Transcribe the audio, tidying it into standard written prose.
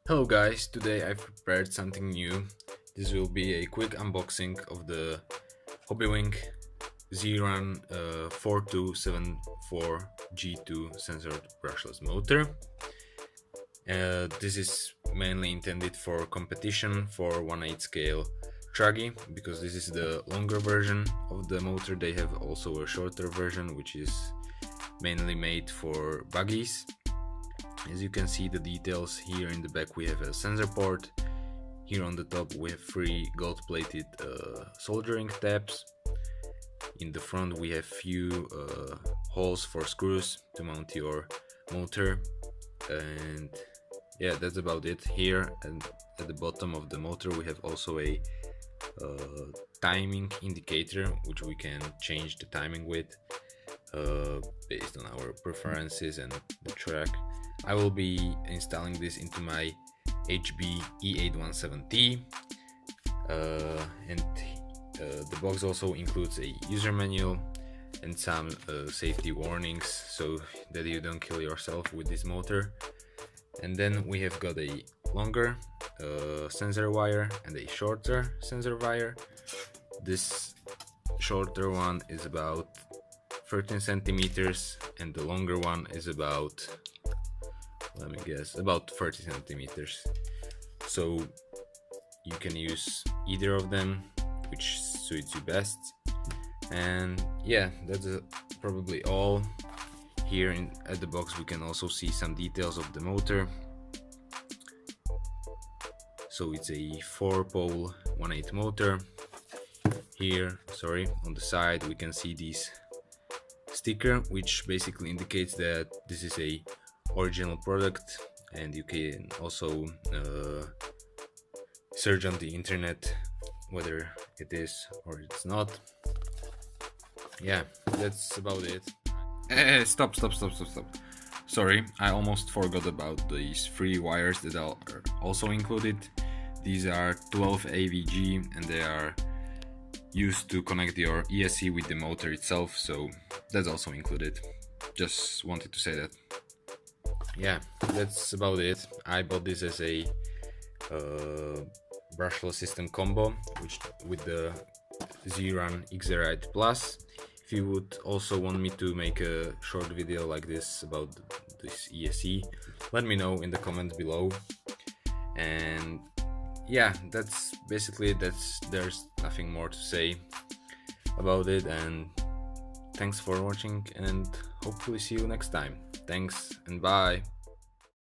Hello guys, today I've prepared something new. This will be a quick unboxing of the Hobbywing XeRun 4274G2 sensored brushless motor. This is mainly intended for competition for 1/8 scale truggy, because this is the longer version of the motor. They have also a shorter version which is mainly made for buggies. As you can see the details here in the back, we have a sensor port. Here on the top we have 3 gold plated soldering tabs. In the front we have few holes for screws to mount your motor, and yeah, that's about it. Here and at the bottom of the motor we have also a timing indicator, which we can change the timing with based on our preferences and the track. I will be installing this into my HB E817T, and the box also includes a user manual and some safety warnings, so that you don't kill yourself with this motor. And then we have got a longer sensor wire and a shorter sensor wire. This shorter one is about 13 centimeters and the longer one is about, let me guess, about 30 centimeters. So you can use either of them, which suits you best. And yeah, that's probably all. Here at the box we can also see some details of the motor. So it's a 4-pole 1/8 motor. Here, on the side we can see this sticker, which basically indicates that this is a original product, and you can also search on the internet whether it is or it's not. Yeah, that's about it. Stop. Sorry, I almost forgot about these 3 wires that are also included. These are 12 AVG and they are used to connect your ESC with the motor itself, so that's also included. Just wanted to say that. Yeah, that's about it. I bought this as a brushless system combo, which with the XeRun XeRun Plus. If you would also want me to make a short video like this about this ESC, let me know in the comments below. And yeah, that's basically it. There's nothing more to say about it, and thanks for watching and hopefully see you next time. Thanks and bye.